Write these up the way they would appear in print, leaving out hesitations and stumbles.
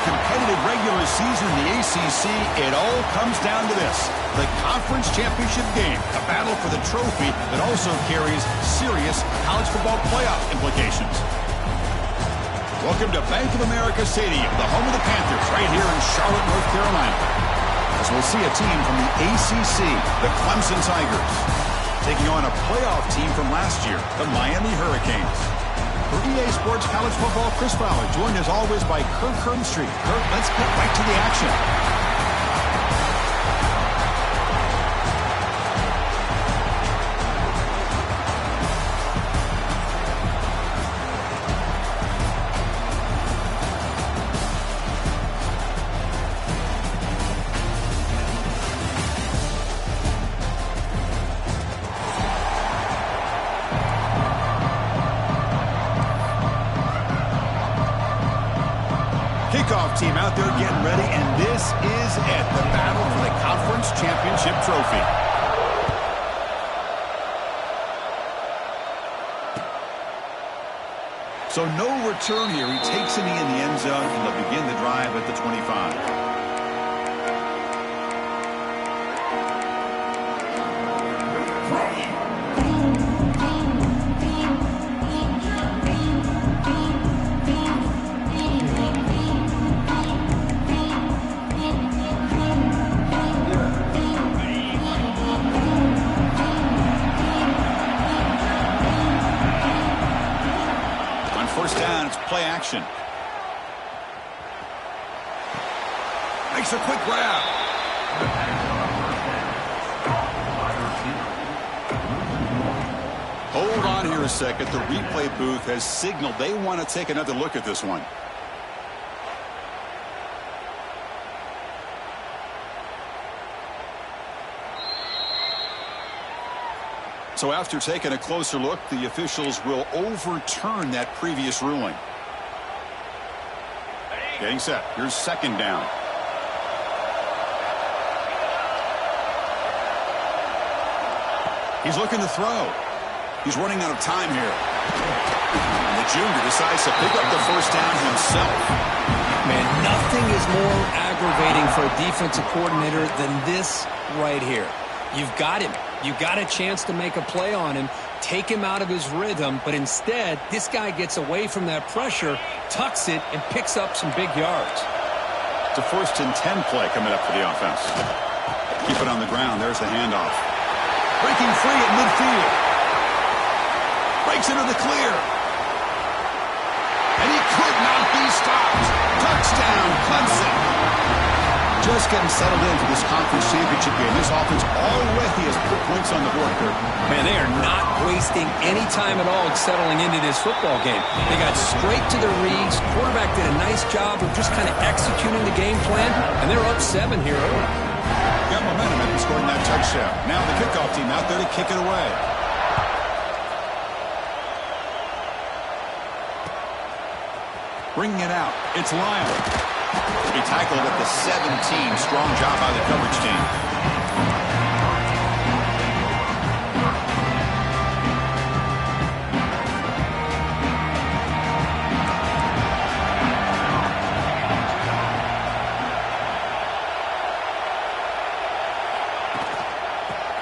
competitive regular season in the ACC, it all comes down to this: the conference championship game, a battle for the trophy that also carries serious college football playoff implications. Welcome to Bank of America Stadium, the home of the Panthers, right here in Charlotte, North Carolina. As we'll see a team from the ACC, the Clemson Tigers, taking on a playoff team from last year, the Miami Hurricanes. For EA Sports College Football, Chris Fowler, joined as always by Kirk Herbstreit. Kirk, let's get right to the action. Kickoff team out there getting ready, and this is it, the battle for the conference championship trophy. So no return here. He takes a knee in the end zone, and they'll begin the drive at the 25. First down, it's play action. Makes a quick grab. Hold on here a second. The replay booth has signaled they want to take another look at this one. So after taking a closer look, the officials will overturn that previous ruling. Getting set. Here's second down. He's looking to throw. He's running out of time here. And the junior decides to pick up the first down himself. Man, nothing is more aggravating for a defensive coordinator than this right here. You've got him. You got a chance to make a play on him, take him out of his rhythm, but instead, this guy gets away from that pressure, tucks it, and picks up some big yards. It's a 1st and 10 play coming up for the offense. Keep it on the ground. There's the handoff. Breaking free at midfield. Breaks into the clear. And he could not be stopped. Touchdown, Clemson. Just getting settled into this conference championship game. This offense already has put points on the board, Kirk. Man, they are not wasting any time at all settling into this football game. They got straight to their reads. Quarterback did a nice job of just kind of executing the game plan, and they're up 7 here early. Got momentum after scoring that touchdown. Now the kickoff team out there to kick it away. Bringing it out. It's Lyle. He tackled at the 17. Strong job by the coverage team.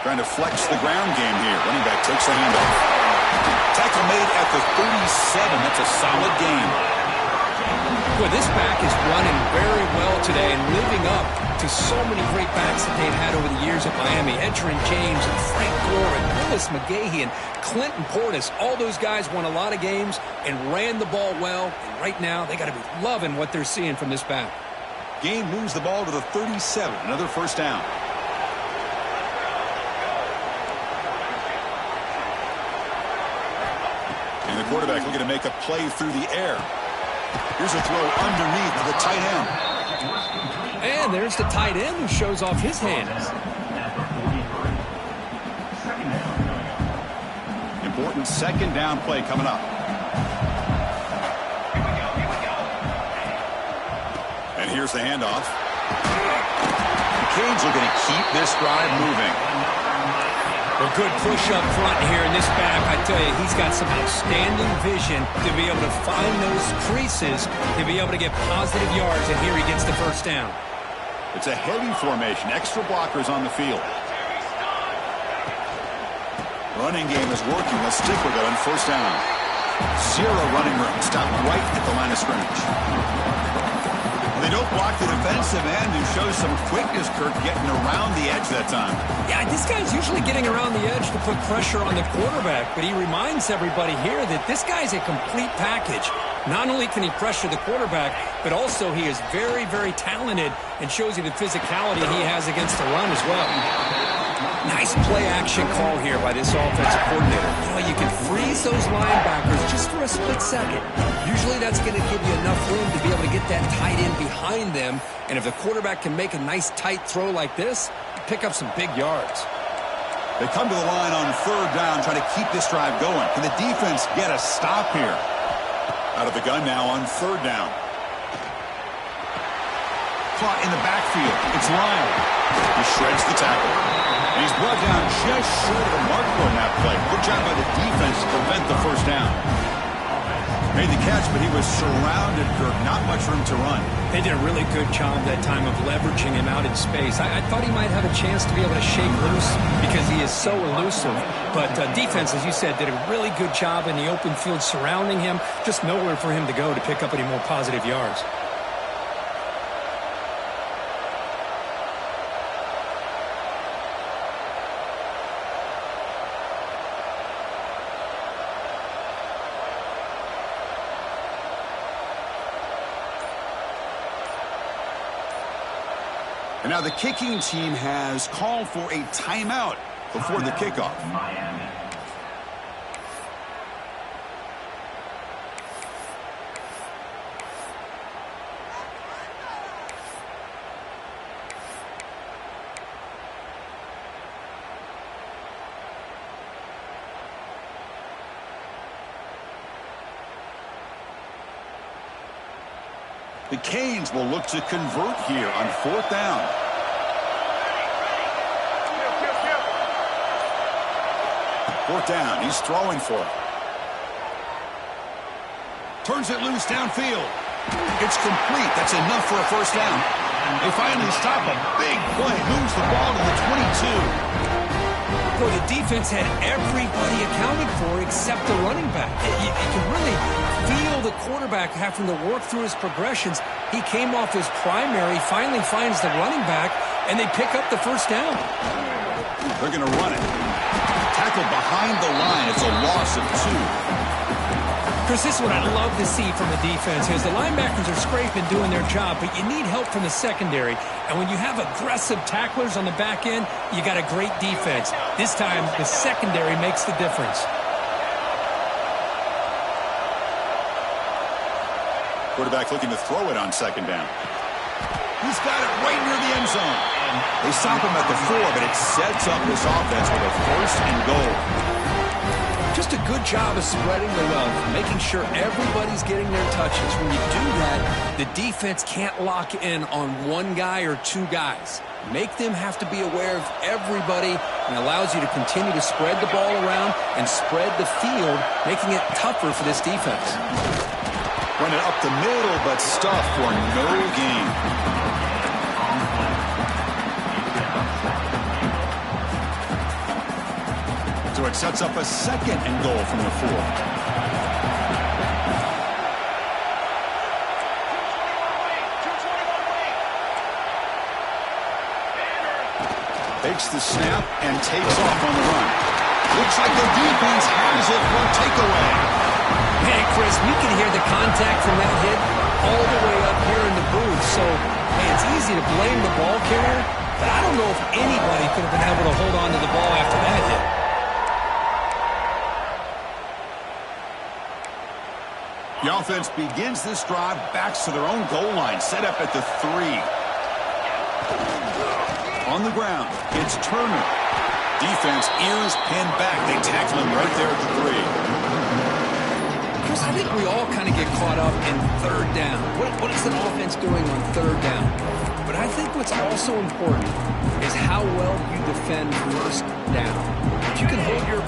Trying to flex the ground game here. Running back takes the handoff. Tackle made at the 37. That's a solid gain. Boy, this back is running very well today and living up to so many great backs that they've had over the years at Miami. Edgerrin James and Frank Gore and Willis McGahee and Clinton Portis. All those guys won a lot of games and ran the ball well. And right now, they got to be loving what they're seeing from this back. Gain moves the ball to the 37. Another first down. And the quarterback looking to make a play through the air. Here's a throw underneath to the tight end. And there's the tight end who shows off his hands. Important second down play coming up. And here's the handoff. The Canes looking to keep this drive moving. Well, good push up front here in this back. I tell you, he's got some outstanding vision to be able to find those creases, to be able to get positive yards, and here he gets the first down. It's a heavy formation. Extra blockers on the field. Running game is working. Let's stick with it on first down. Zero running room. Stop right at the line of scrimmage. They don't block the defensive end, who shows some quickness, Kirk, getting around the edge that time. Yeah, this guy's usually getting around the edge to put pressure on the quarterback, but he reminds everybody here that this guy's a complete package. Not only can he pressure the quarterback, but also he is very, very talented and shows you the physicality he has against the run as well. Nice play-action call here by this offensive coordinator. You know, you can freeze those linebackers just for a split second. Usually that's going to give you enough room to be able to get that tight end behind them. And if the quarterback can make a nice tight throw like this, pick up some big yards. They come to the line on third down, trying to keep this drive going. Can the defense get a stop here? Out of the gun now on third down. Caught in the backfield. It's Lyon. He shreds the tackle. And he's brought down just short of the marker on that play. Good job by the defense to prevent the first down. Made the catch, but he was surrounded, Kirk. Not much room to run. They did a really good job that time of leveraging him out in space. I thought he might have a chance to be able to shake loose because he is so elusive. But defense, as you said, did a really good job in the open field surrounding him. Just nowhere for him to go to pick up any more positive yards. And now the kicking team has called for a timeout before the kickoff. The Canes will look to convert here on fourth down. Fourth down, he's throwing for it. Turns it loose downfield. It's complete. That's enough for a first down. They finally stop a big play. Moves the ball to the 22. Boy, the defense had everybody accounted for except the running back. You can really feel the quarterback having to work through his progressions. He came off his primary, finally finds the running back, and they pick up the first down. They're going to run it. Tackled behind the line. It's a loss of 2. Chris, this is what I love to see from the defense is the linebackers are scraping, doing their job, but you need help from the secondary. And when you have aggressive tacklers on the back end, you got a great defense. This time, the secondary makes the difference. Quarterback looking to throw it on second down. He's got it right near the end zone. They stop him at the 4, but it sets up this offense with a first and goal. Just a good job of spreading the wealth, making sure everybody's getting their touches. When you do that, the defense can't lock in on one guy or two guys. Make them have to be aware of everybody and allows you to continue to spread the ball around and spread the field, making it tougher for this defense. Run it up the middle, but stuff for no gain. So it sets up a second and goal from the 4. Takes the snap and takes off on the run. Looks like the defense has it for a takeaway. Hey, Chris, we can hear the contact from that hit all the way up here in the booth. So, hey, it's easy to blame the ball carrier, but I don't know if anybody could have been able to hold on to the ball after that hit. The offense begins this drive, backs to their own goal line, set up at the 3. On the ground, it's Turner. Defense, ears pinned back. They tackle him right there at the 3. Chris, I think we all kind of get caught up in third down. What is an offense doing on third down? But I think what's also important is how well you defend first down. If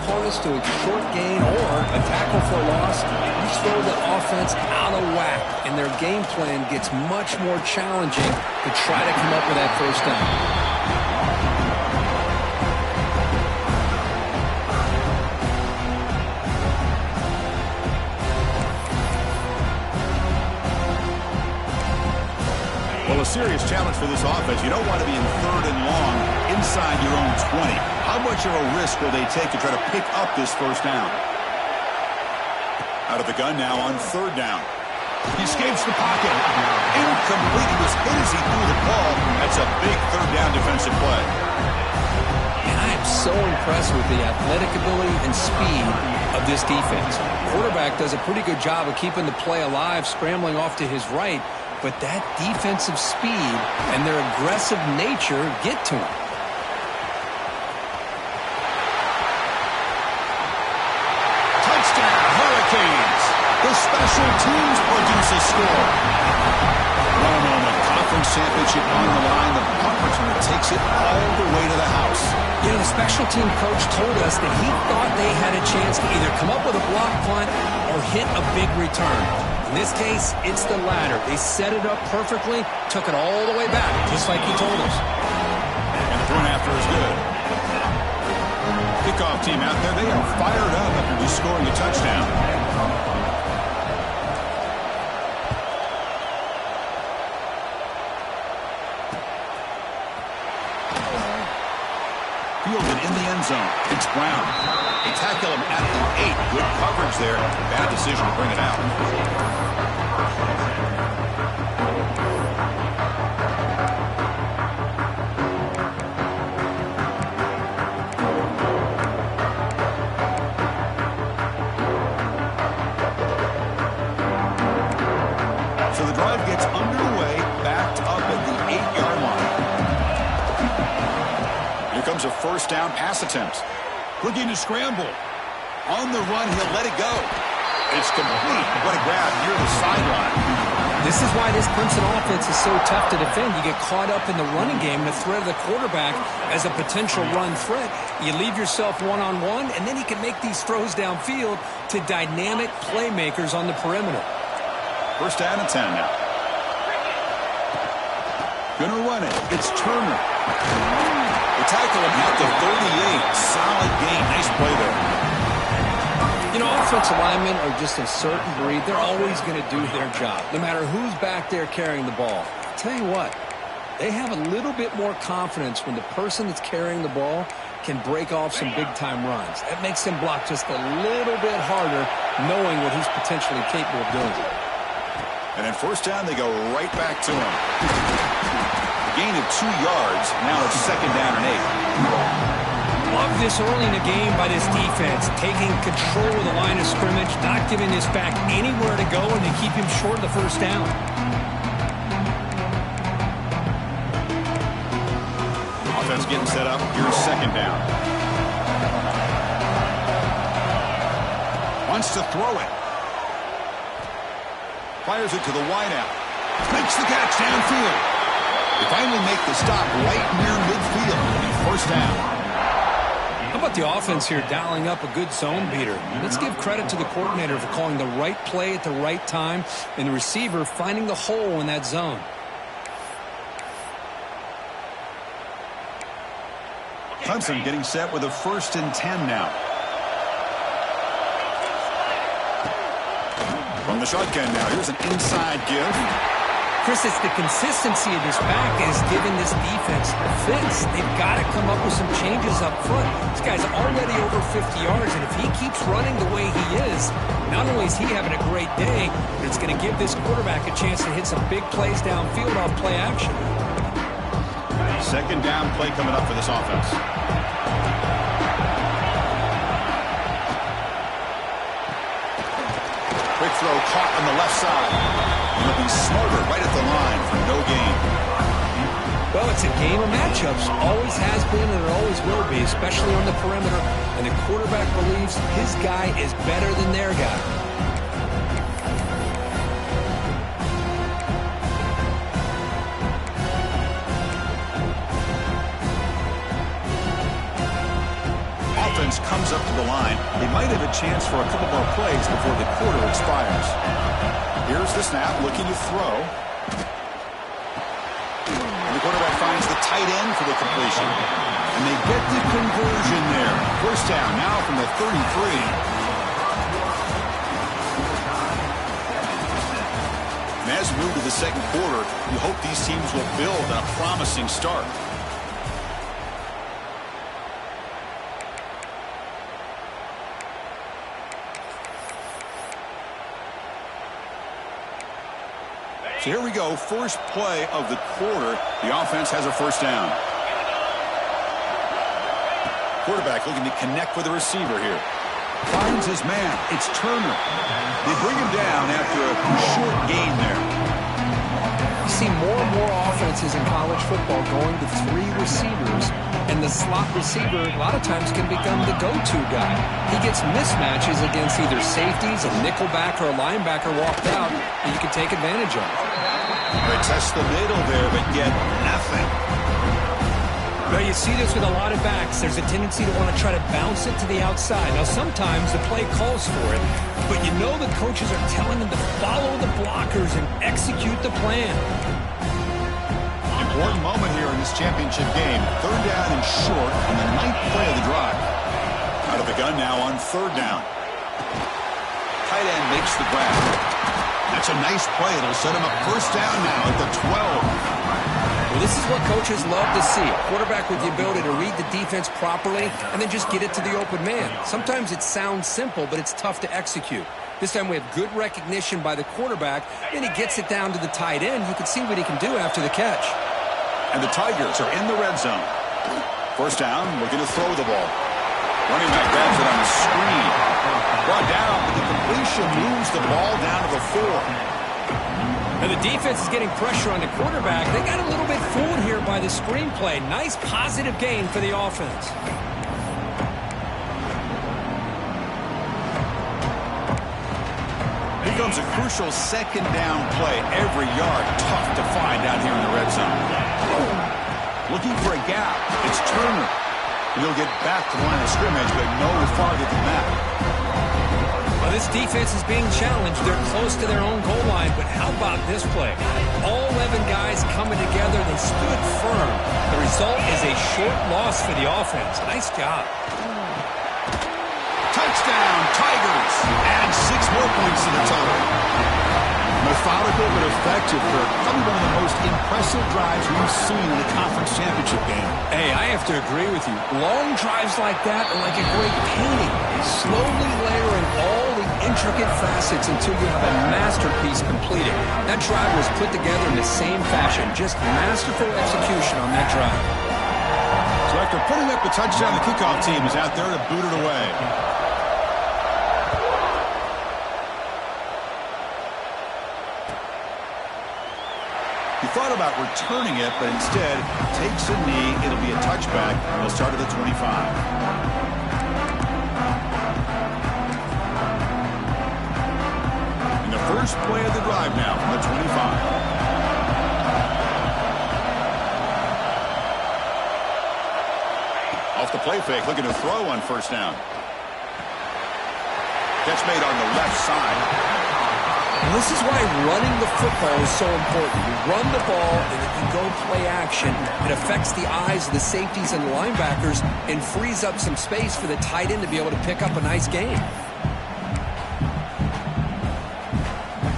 opponents to a short gain or a tackle for a loss, you throw the offense out of whack, and their game plan gets much more challenging to try to come up with that first down. Well, a serious challenge for this offense. You don't want to be in 3rd and long inside your own 20. How much of a risk will they take to try to pick up this first down? Out of the gun now on 3rd down. He escapes the pocket. Incomplete. He was hit as he threw the ball. That's a big 3rd down defensive play. And I am so impressed with the athletic ability and speed of this defense. Quarterback does a pretty good job of keeping the play alive, scrambling off to his right. But that defensive speed and their aggressive nature get to him. Touchdown, Hurricanes. The special teams produce a score. One moment, conference championship on the line. The punt returner takes it all the way to the house. You know, the special team coach told us that he thought they had a chance to either come up with a block punt or hit a big return. In this case, it's the latter. They set it up perfectly, took it all the way back, just like he told us. And the point after is good. Kickoff team out there, they are fired up after just scoring a touchdown. Fielded in the end zone. It's Brown. They tackle him at the 8. Good coverage there. Bad decision to bring it out. So the drive gets underway, backed up at the 8-yard line. Here comes a first down pass attempt. Looking to scramble. On the run, he'll let it go. It's complete. What a grab near the sideline. This is why this Clemson offense is so tough to defend. You get caught up in the running game and the threat of the quarterback as a potential run threat. You leave yourself one-on-one, and then he can make these throws downfield to dynamic playmakers on the perimeter. First down and 10 now. Gonna run it. It's Turner. They tackle him at the 38. Solid gain. Nice play there. You know, offensive linemen are just a certain breed. They're always going to do their job, no matter who's back there carrying the ball. I'll tell you what, they have a little bit more confidence when the person that's carrying the ball can break off some big-time runs. That makes them block just a little bit harder, knowing what he's potentially capable of doing. And then first down, they go right back to him. Gain of 2 yards. Now it's second down and 8. Love this early in the game by this defense, taking control of the line of scrimmage, not giving this back anywhere to go, and they keep him short of the first down. Offense getting set up. Here's second down. Wants to throw it. Fires it to the wideout. Makes the catch downfield. They finally make the stop right near midfield. It'll be first down. How about the offense here dialing up a good zone beater? Let's give credit to the coordinator for calling the right play at the right time and the receiver finding the hole in that zone. Clemson getting set with a first and 10 now. From the shotgun now, here's an inside give. Chris, it's the consistency of this back is giving this defense fits. They've got to come up with some changes up front. This guy's already over 50 yards, and if he keeps running the way he is, not only is he having a great day, but it's going to give this quarterback a chance to hit some big plays downfield off play action. Second down play coming up for this offense. Quick throw caught on the left side. And it'll be Smarter right at the line for no gain. Well, it's a game of matchups. Always has been and it always will be, especially on the perimeter. And the quarterback believes his guy is better than their guy. offense comes up to the line, they might have a chance for a couple more plays before the quarter expires. Here's the snap, looking to throw. And the quarterback finds the tight end for the completion. And they get the conversion there. First down now from the 33. And as we move to the second quarter, you hope these teams will build on a promising start. So here we go, first play of the quarter. The offense has a first down. Quarterback looking to connect with the receiver here. Finds his man. It's Turner. They bring him down after a short gain there. You see more and more offenses in college football going to 3 receivers, and the slot receiver a lot of times can become the go-to guy. He gets mismatches against either safeties, a nickelback, or a linebacker walked out that you can take advantage of. They test the middle there, but get nothing. Well, you see this with a lot of backs. There's a tendency to want to try to bounce it to the outside. Now, sometimes the play calls for it, but you know the coaches are telling them to follow the blockers and execute the plan. Important moment here in this championship game. Third down and short on the 9th play of the drive. Out of the gun now on third down. Tight end makes the grab. That's a nice play. It'll set him up first down now at the 12. Well, this is what coaches love to see. A quarterback with the ability to read the defense properly and then just get it to the open man. Sometimes it sounds simple, but it's tough to execute. This time we have good recognition by the quarterback. Then he gets it down to the tight end. You can see what he can do after the catch. And the Tigers are in the red zone. First down, looking to throw the ball. Running back grabs it on the screen. Brought down, but the completion moves the ball down to the 4. And the defense is getting pressure on the quarterback. They got a little bit fooled here by the screenplay. Nice positive gain for the offense. Here comes a crucial second down play. Every yard tough to find out here in the red zone. Looking for a gap. It's Turner. He'll get back to the line of scrimmage, but no farther than that. Well, this defense is being challenged. They're close to their own goal line, but how about this play? All 11 guys coming together. They stood firm. The result is a short loss for the offense. Nice job. Touchdown, Tigers. Add 6 more points to the total. Methodical but effective for probably one of the most impressive drives we've seen in a conference championship game. Hey, I have to agree with you. Long drives like that are like a great painting. Slowly layering all the intricate facets until you have a masterpiece completed. That drive was put together in the same fashion. Just masterful execution on that drive. So after putting up the touchdown, the kickoff team is out there to boot it away. He thought about returning it, but instead takes a knee. It'll be a touchback. He'll start at the 25. And the first play of the drive now from the 25. Off the play fake, looking to throw on first down. Catch made on the left side. And this is why running the football is so important. You run the ball, and if you go play action, it affects the eyes of the safeties and the linebackers and frees up some space for the tight end to be able to pick up a nice gain.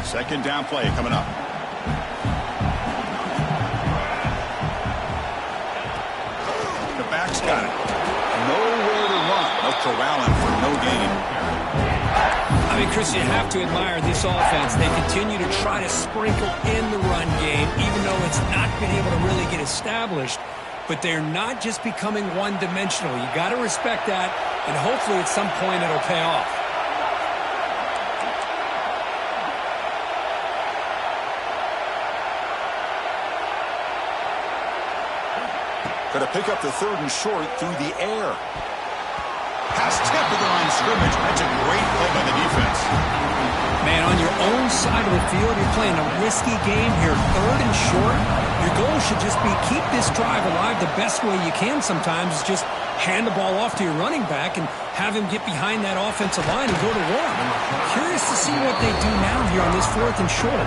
Second down play coming up. The back's got it. Nowhere to run. They'll corral him for no gain. I mean, Chris, you have to admire this offense. They continue to try to sprinkle in the run game, even though it's not been able to really get established. But they're not just becoming one-dimensional. You got to respect that, and hopefully at some point it'll pay off. Going to pick up the third and short through the air. Pass tip to the line of scrimmage. That's a great play by the defense. Man, on your own side of the field, you're playing a risky game here, 3rd and short. Your goal should just be keep this drive alive the best way you can sometimes is just hand the ball off to your running back and have him get behind that offensive line and go to work. Curious to see what they do now here on this 4th and short.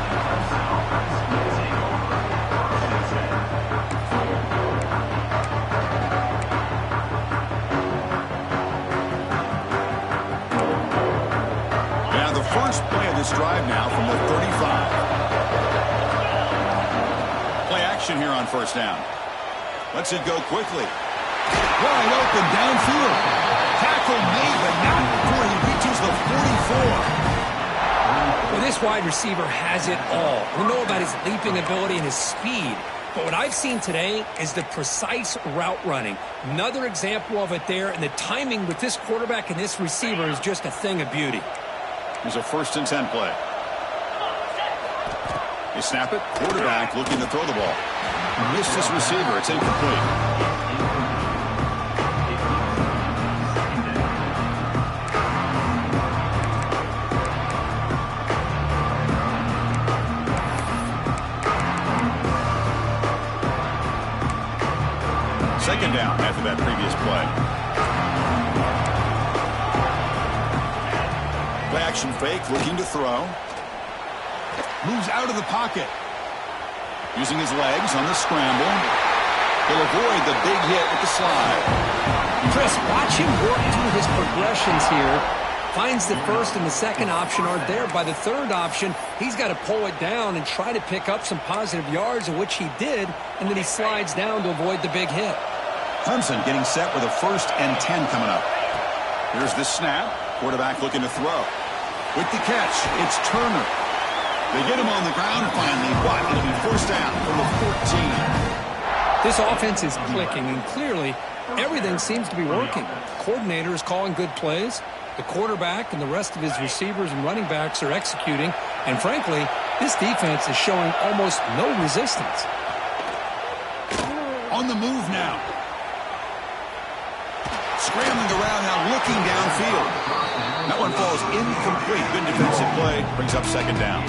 First play of this drive now from the 35. Play action here on 1st down. Lets it go quickly. Wide open downfield. Tackle made, but not before he reaches the 44. Well, this wide receiver has it all. We know about his leaping ability and his speed. But what I've seen today is the precise route running. Another example of it there, and the timing with this quarterback and this receiver is just a thing of beauty. Here's a 1st and 10 play. They snap it. Quarterback looking to throw the ball. Missed his receiver. It's incomplete. Second down after that previous play. Action fake, looking to throw. Moves out of the pocket. Using his legs on the scramble. He'll avoid the big hit with the slide. Chris, watch him work through his progressions here. Finds the 1st and the 2nd option aren't there. By the 3rd option, he's got to pull it down and try to pick up some positive yards, which he did, and then he slides down to avoid the big hit. Clemson getting set with a 1st and 10 coming up. Here's the snap. Quarterback looking to throw. With the catch, it's Turner. They get him on the ground finally, but it'll be 1st down from the 14. This offense is clicking, and clearly everything seems to be working. The coordinator is calling good plays. The quarterback and the rest of his receivers and running backs are executing. And frankly, this defense is showing almost no resistance. On the move now. Scrambling around now, looking downfield. That one falls incomplete. Good defensive play. Brings up 2nd down.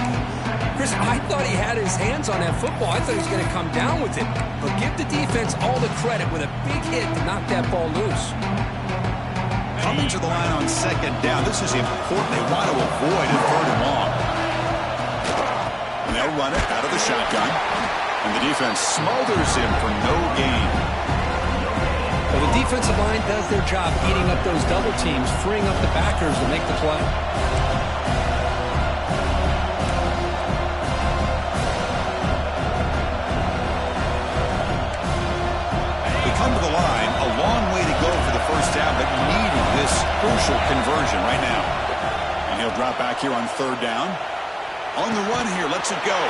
Chris, I thought he had his hands on that football. I thought he was going to come down with it. But give the defense all the credit with a big hit to knock that ball loose. Coming to the line on 2nd down. This is important. They want to avoid a 3rd and long. And they'll run it out of the shotgun. And the defense smothers him for no gain. Well, the defensive line does their job eating up those double teams, freeing up the backers to make the play. They come to the line, a long way to go for the 1st down, but needing this crucial conversion right now. And he'll drop back here on 3rd down. On the run here, lets it go.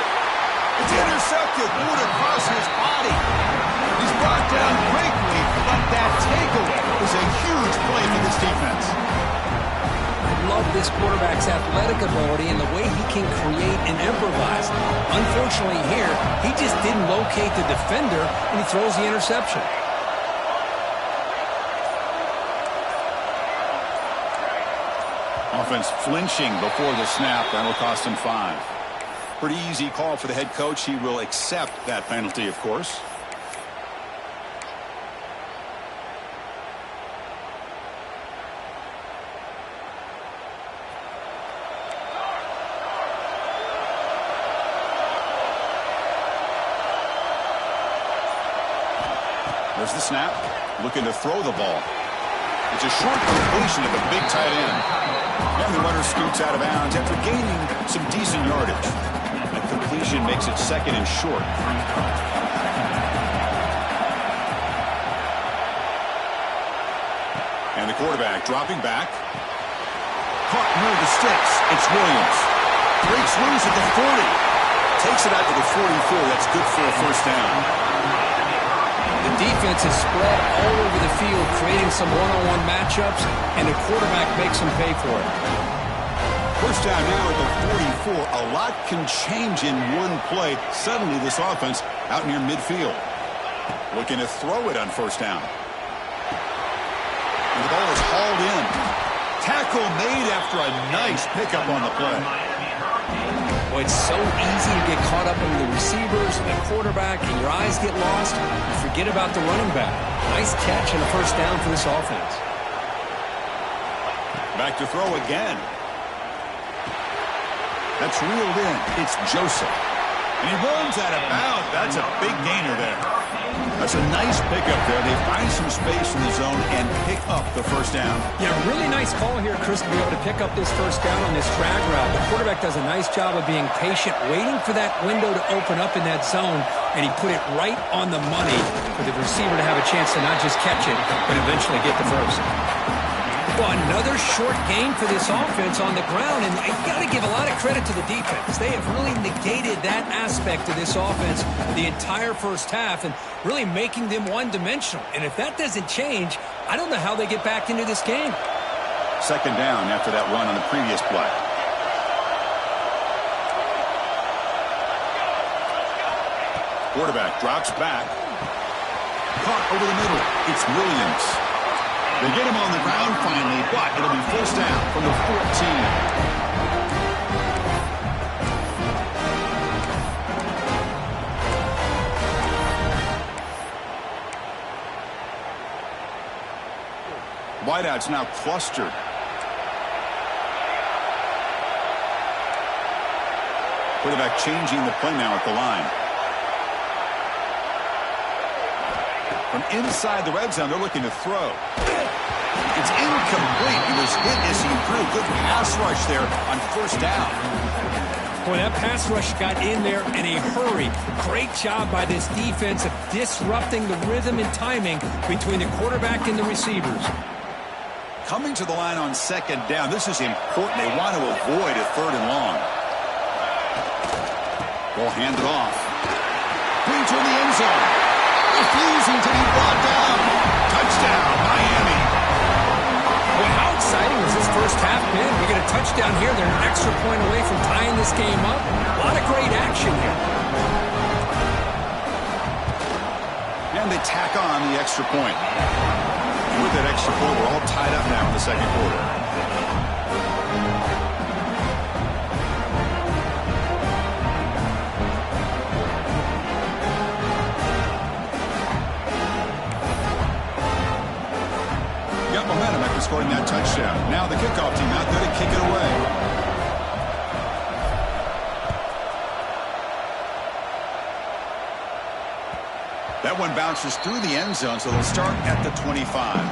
It's intercepted, moved across his body. He's brought down quickly, but that takeaway is a huge play for this defense. I love this quarterback's athletic ability and the way he can create and improvise. Unfortunately here, he just didn't locate the defender, and he throws the interception. Offense flinching before the snap. That'll cost him 5. Pretty easy call for the head coach. He will accept that penalty, of course. There's the snap. Looking to throw the ball. It's a short completion of a big tight end. And the runner scoots out of bounds after gaining some decent yardage. That completion makes it 2nd and short. And the quarterback dropping back. Caught near the sticks. It's Williams. Breaks loose at the 40. Takes it out to the 44. That's good for a 1st down. The defense is spread all over the field, creating some one-on-one matchups, and the quarterback makes them pay for it. 1st down now at the 44. A lot can change in one play. Suddenly this offense out near midfield. Looking to throw it on 1st down. And the ball is hauled in. Tackle made after a nice pickup on the play. Well, it's so easy to get caught up in the receivers and the quarterback, and your eyes get lost. You forget about the running back. Nice catch and a first down for this offense. Back to throw again. That's reeled in. It's Joseph. And he runs out of bounds. That's a big gainer there. That's a nice pickup there. They find some space in the zone and pick up the first down. Yeah, really nice call here, Chris, to be able to pick up this first down on this drag route. The quarterback does a nice job of being patient, waiting for that window to open up in that zone, and he put it right on the money for the receiver to have a chance to not just catch it, but eventually get the first. Well, another short gain for this offense on the ground, and you got to give a lot of credit to the defense. They have really negated that aspect of this offense the entire first half and really making them one-dimensional. And if that doesn't change, I don't know how they get back into this game. Second down after that run on the previous play. Quarterback drops back. Caught over the middle. It's Williams. They get him on the ground finally, but it'll be first down from the 14. Wideouts now clustered. Quarterback changing the play now at the line. From inside the red zone, they're looking to throw. It's incomplete. He was hit as he threw. Good pass rush there on first down. Boy, that pass rush got in there in a hurry. Great job by this defense of disrupting the rhythm and timing between the quarterback and the receivers. Coming to the line on second down, this is important. They want to avoid a third and long. Ball handed off. Clean toward the end zone. Refusing to be brought down. Touchdown, Miami. Well, how exciting has this first half been? We get a touchdown here. They're an extra point away from tying this game up. A lot of great action here. And they tack on the extra point. And with that extra point, we're all tied up now in the second quarter. Momentum after scoring that touchdown. Now the kickoff team out there to kick it away. That one bounces through the end zone, so they'll start at the 25.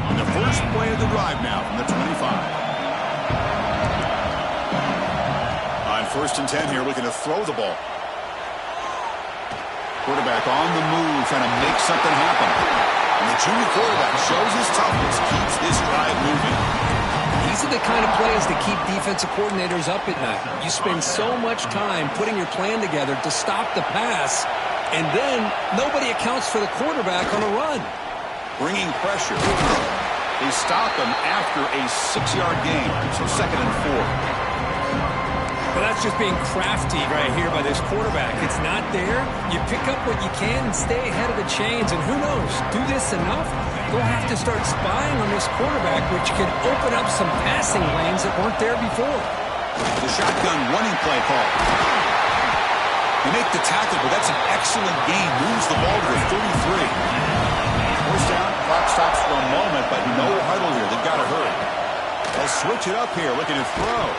On the first play of the drive now from the 25. First and 10 here, looking to throw the ball. Quarterback on the move, trying to make something happen. And the junior quarterback shows his toughness, keeps this drive moving. These are the kind of plays that keep defensive coordinators up at night. You spend so much time putting your plan together to stop the pass, and then nobody accounts for the quarterback on a run. Bringing pressure. They stop him after a 6-yard gain, so second and 4. Well, that's just being crafty right here by this quarterback. It's not there. You pick up what you can and stay ahead of the chains. And who knows, do this enough, they'll have to start spying on this quarterback, which can open up some passing lanes that weren't there before. The shotgun running play call. They make the tackle, but that's an excellent game. Moves the ball to the 33. First down, clock stops for a moment, but no huddle here. They've got to hurry. They'll switch it up here, looking to throw.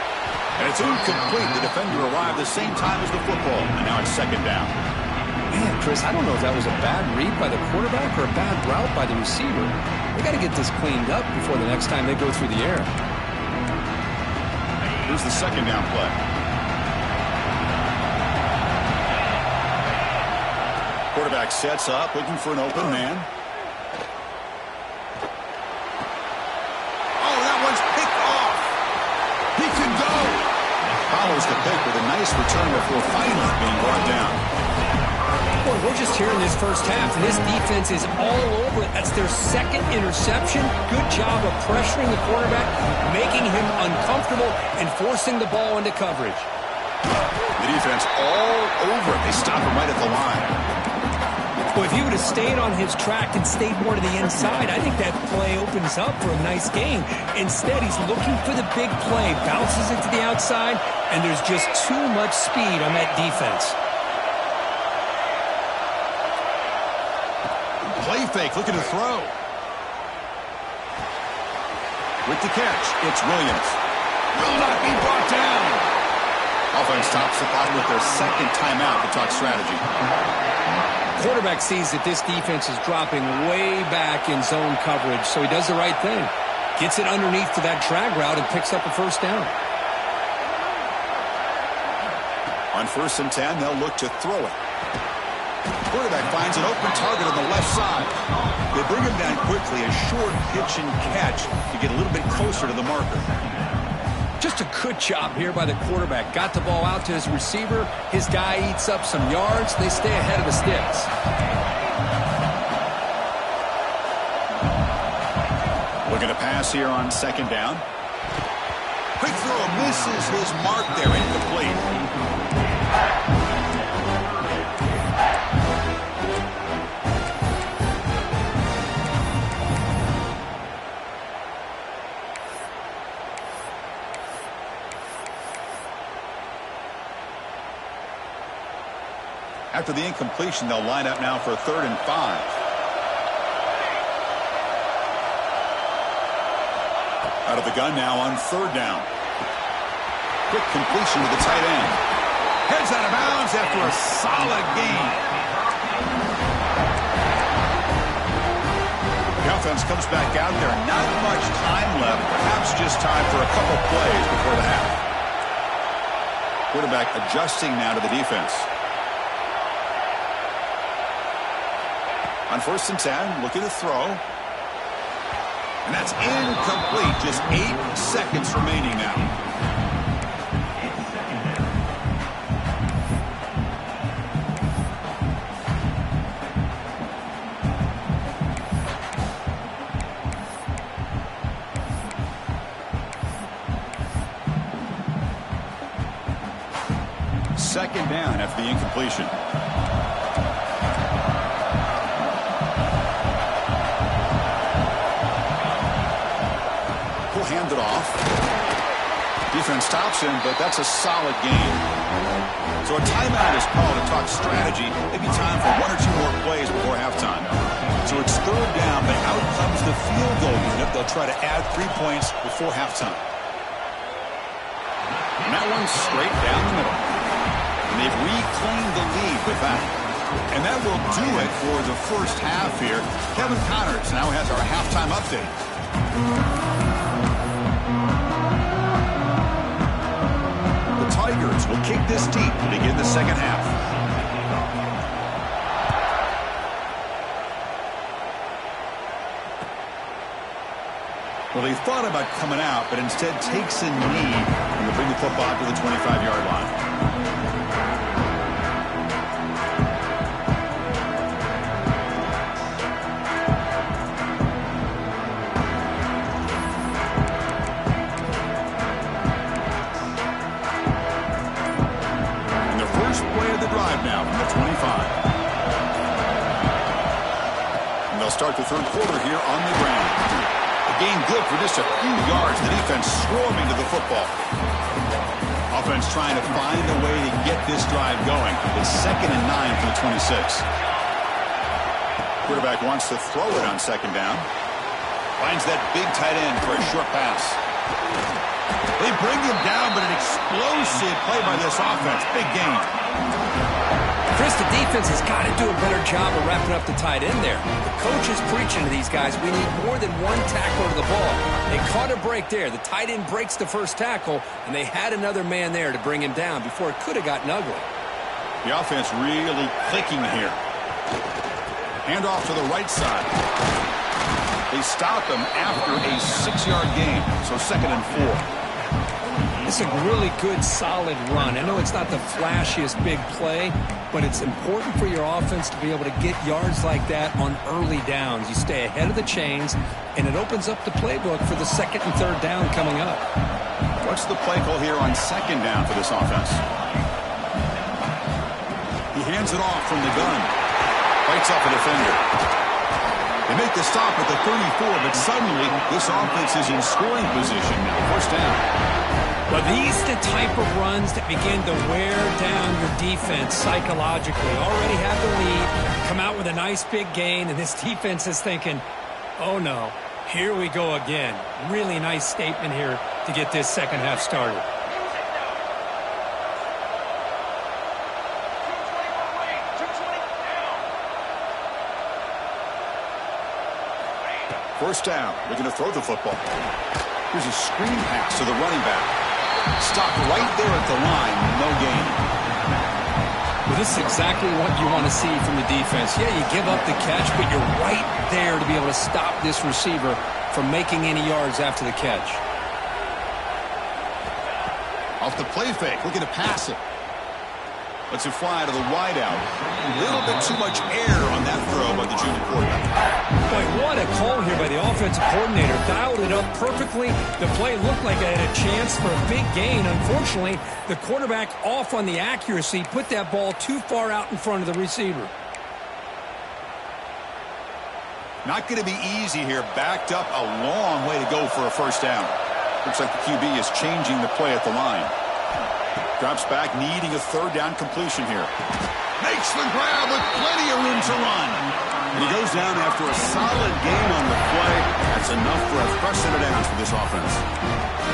And it's incomplete. The defender arrived the same time as the football. And now it's second down. Man, Chris, I don't know if that was a bad read by the quarterback or a bad route by the receiver. They got to get this cleaned up before the next time they go through the air. Here's the second down play. Quarterback sets up, looking for an open man. Oh, that one's picked off. He can go. Follows the pick with a nice return before finally being brought down. Boy, we're just here in this first half, and this defense is all over it. That's their second interception. Good job of pressuring the quarterback, making him uncomfortable, and forcing the ball into coverage. The defense all over it. They stop him right at the line. Well, if he would have stayed on his track and stayed more to the inside, I think that play opens up for a nice gain. Instead, he's looking for the big play, bounces it to the outside, and there's just too much speed on that defense. Play fake, looking to throw. With the catch, it's Williams. Will not be brought down. Offense stops the clock with their second timeout to talk strategy. Quarterback sees that this defense is dropping way back in zone coverage, so he does the right thing. Gets it underneath to that drag route and picks up a first down. On 1st and 10, they'll look to throw it. Quarterback finds an open target on the left side. They bring him down quickly, a short pitch and catch to get a little bit closer to the marker. Just a good job here by the quarterback. Got the ball out to his receiver. His guy eats up some yards. They stay ahead of the sticks. Looking to pass here on 2nd down. Quick throw misses his mark there, incomplete. After the incompletion, they'll line up now for 3rd and 5. Out of the gun now on 3rd down. Quick completion to the tight end. Heads out of bounds after a solid gain. The offense comes back out there. Not much time left. Perhaps just time for a couple plays before the half. Quarterback adjusting now to the defense. On 1st and 10, looking to throw. And that's incomplete. Just 8 seconds remaining now. Second down after the incompletion. Hand it off. Defense stops him, but that's a solid gain. So a timeout is called to talk strategy. Maybe time for 1 or 2 more plays before halftime. So it's 3rd down, but out comes the field goal unit. They'll try to add 3 points before halftime. And that one's straight down the middle. And they've reclaimed the lead with that. And that will do it for the first half here. Kevin Connors now has our halftime update. Tigers will kick this deep to begin the second half. Well, he thought about coming out, but instead takes a knee and will bring the football to the 25-yard line. Now from the 25. And they'll start the 3rd quarter here on the ground. A gain good for just a few yards. The defense swarming to the football. Offense trying to find a way to get this drive going. It's 2nd and 9 for the 26. Quarterback wants to throw it on 2nd down. Finds that big tight end for a short pass. They bring him down, but an explosive play by this offense. Big gain. Chris, the defense has got to do a better job of wrapping up the tight end there. The coach is preaching to these guys, we need more than 1 tackler to the ball. They caught a break there. The tight end breaks the first tackle, and they had another man there to bring him down before it could have gotten ugly. The offense really clicking here. Hand off to the right side. They stop him after a 6-yard gain, so 2nd and 4. It's a really good, solid run. I know it's not the flashiest big play, but it's important for your offense to be able to get yards like that on early downs. You stay ahead of the chains, and it opens up the playbook for the 2nd and 3rd down coming up. What's the play call here on 2nd down for this offense? He hands it off from the gun. Fights off a defender. They make the stop at the 34, but suddenly this offense is in scoring position now. First down. Well, these are the type of runs that begin to wear down your defense psychologically. Already have the lead, come out with a nice big gain, and this defense is thinking, oh no, here we go again. Really nice statement here to get this second half started. First down, looking to throw the football. Here's a screen pass to the running back. Stop right there at the line, no gain. Well, this is exactly what you want to see from the defense. Yeah, you give up the catch, but you're right there to be able to stop this receiver from making any yards after the catch. Off the play fake, looking to pass it. Lets it fly to the wideout. A little bit too much air on that throw by the junior quarterback. Boy, what a call here by the offensive coordinator. Dialed it up perfectly. The play looked like it had a chance for a big gain. Unfortunately, the quarterback off on the accuracy, put that ball too far out in front of the receiver. Not going to be easy here. Backed up a long way to go for a first down. Looks like the QB is changing the play at the line. Drops back, needing a third down completion here. Makes the grab with plenty of room to run. And he goes down after a solid gain on the play. That's enough for a fresh set of downs for this offense.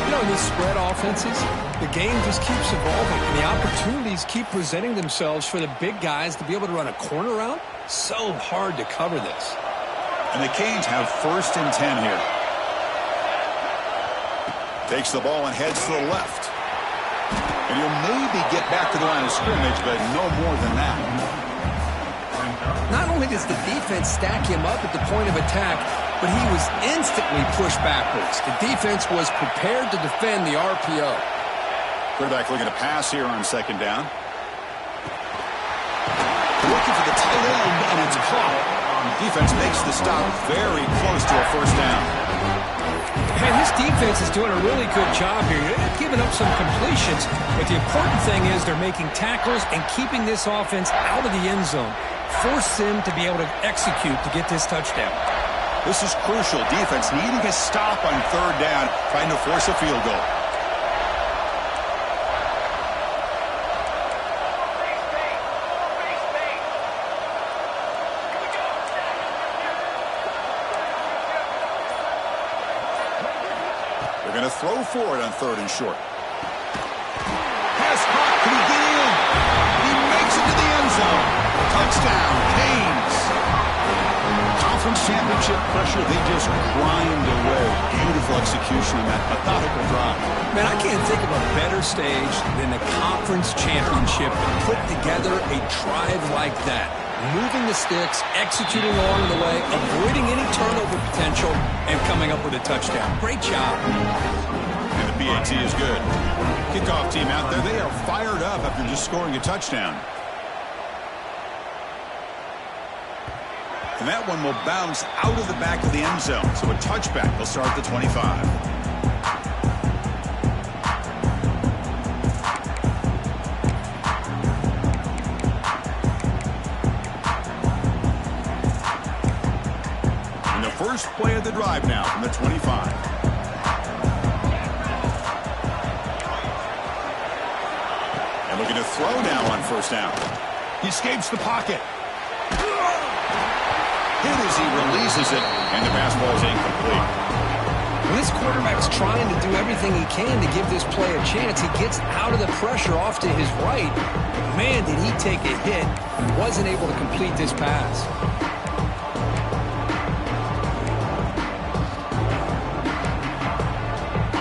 You know, in these spread offenses, the game just keeps evolving. And the opportunities keep presenting themselves for the big guys to be able to run a corner route. So hard to cover this. And the Canes have first and 10 here. Takes the ball and heads to the left. And he'll maybe get back to the line of scrimmage, but no more than that. Not only does the defense stack him up at the point of attack, but he was instantly pushed backwards. The defense was prepared to defend the RPO. Quarterback looking to pass here on second down. Looking for the tight end, and it's caught. Defense makes the stop very close to a first down. Man, this defense is doing a really good job here. They're giving up some completions, but the important thing is they're making tackles and keeping this offense out of the end zone. Force them to be able to execute to get this touchdown. This is crucial. Defense needing a stop on third down, trying to force a field goal. Going to throw for it on third and short. Pass caught. Can he get in? He makes it to the end zone. Touchdown, Canes. Conference championship pressure, they just grind away. Beautiful execution on that methodical drive. Man, I can't think of a better stage than the conference championship to put together a drive like that. Moving the sticks, executing along the way, avoiding any turnover potential, and coming up with a touchdown. Great job. And the PAT is good. Kickoff team out there, they are fired up after just scoring a touchdown. And that one will bounce out of the back of the end zone. So a touchback will start at the 25. First play of the drive now from the 25. And looking to throw now on first down. He escapes the pocket. Hit as he releases it, and the pass ball is incomplete. Well, this quarterback's trying to do everything he can to give this play a chance. He gets out of the pressure off to his right. Man, did he take a hit. He wasn't able to complete this pass.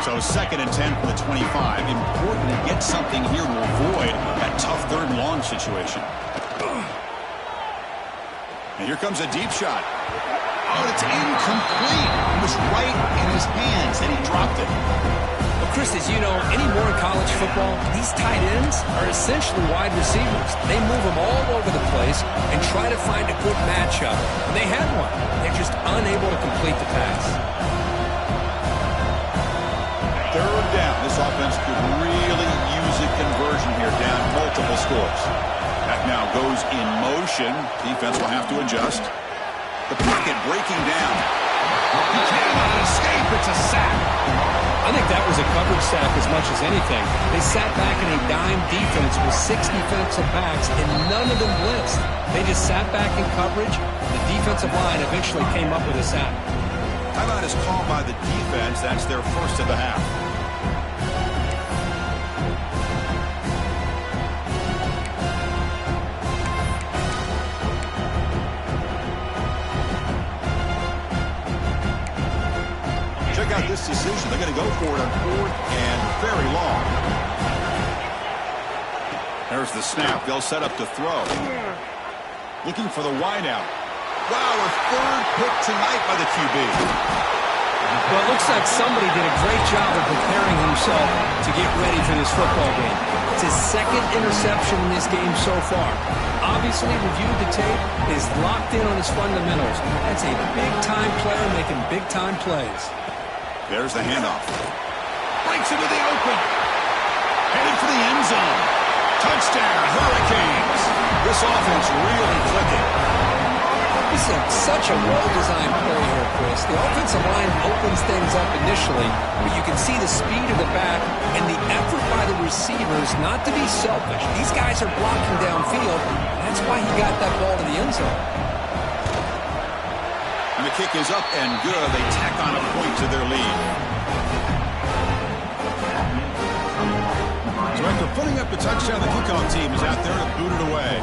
So second and 10 from the 25. Important to get something here to avoid that tough third and long situation. And here comes a deep shot. Oh, it's incomplete. It was right in his hands, and he dropped it. Well, Chris, as you know, anymore in college football, these tight ends are essentially wide receivers. They move them all over the place and try to find a good matchup. They had one. They're just unable to complete the pass. Third down. This offense could really use a conversion here, down multiple scores. Back now, goes in motion. Defense will have to adjust. The pocket breaking down. He cannot escape. It's a sack. I think that was a coverage sack as much as anything. They sat back in a dime defense with 6 defensive backs, and none of them blitzed. They just sat back in coverage. The defensive line eventually came up with a sack. Timeout is called by the defense. That's their first of the half. Check out this decision. They're going to go for it on 4th and very long. There's the snap. They'll set up to throw. Looking for the wideout. Wow, a 3rd pick tonight by the QB. Well, it looks like somebody did a great job of preparing himself to get ready for this football game. It's his 2nd interception in this game so far. Obviously, reviewed the tape, is locked in on his fundamentals. That's a big-time player making big-time plays. There's the handoff. Breaks into the open. Headed for the end zone. Touchdown, Hurricanes. This offense really clicking. This is such a well-designed play here, Chris. The offensive line opens things up initially, but you can see the speed of the back and the effort by the receivers not to be selfish. These guys are blocking downfield. That's why he got that ball to the end zone. And the kick is up and good. They tack on a point to their lead. So after putting up the touchdown, the kickoff team is out there to boot it away.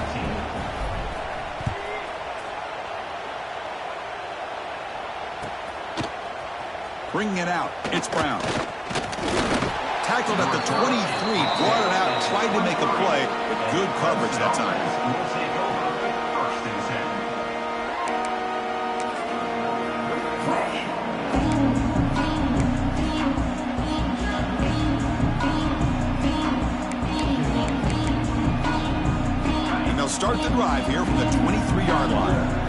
Bringing it out. It's Brown. Tackled at the 23. Brought it out. Tried to make a play, but good coverage that time. And they'll start the drive here from the 23-yard line.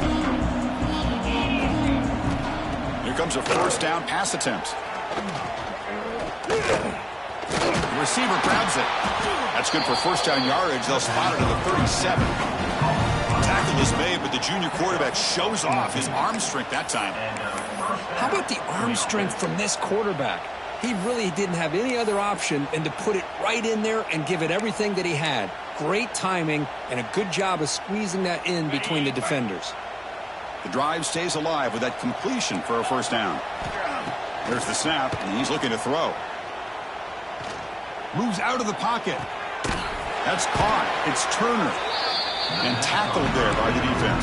Here comes a 1st down pass attempt. The receiver grabs it. That's good for 1st down yardage. They'll spot it at the 37. Tackle is made, but the junior quarterback shows off his arm strength that time. How about the arm strength from this quarterback? He really didn't have any other option than to put it right in there and give it everything that he had. Great timing and a good job of squeezing that in between the defenders. The drive stays alive with that completion for a 1st down. There's the snap, and he's looking to throw. Moves out of the pocket. That's caught. It's Turner. And tackled there by the defense.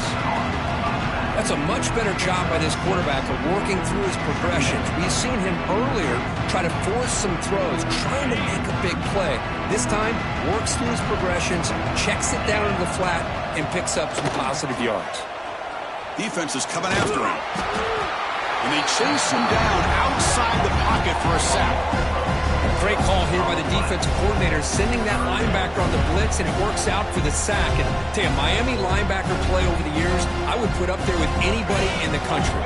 That's a much better job by this quarterback of working through his progressions. We've seen him earlier try to force some throws, trying to make a big play. This time, works through his progressions, checks it down to the flat, and picks up some positive yards. Defense is coming after him. And they chase him down outside the pocket for a sack. Great call here by the defensive coordinator, sending that linebacker on the blitz, and it works out for the sack. And tell you, Miami linebacker play over the years, I would put up there with anybody in the country.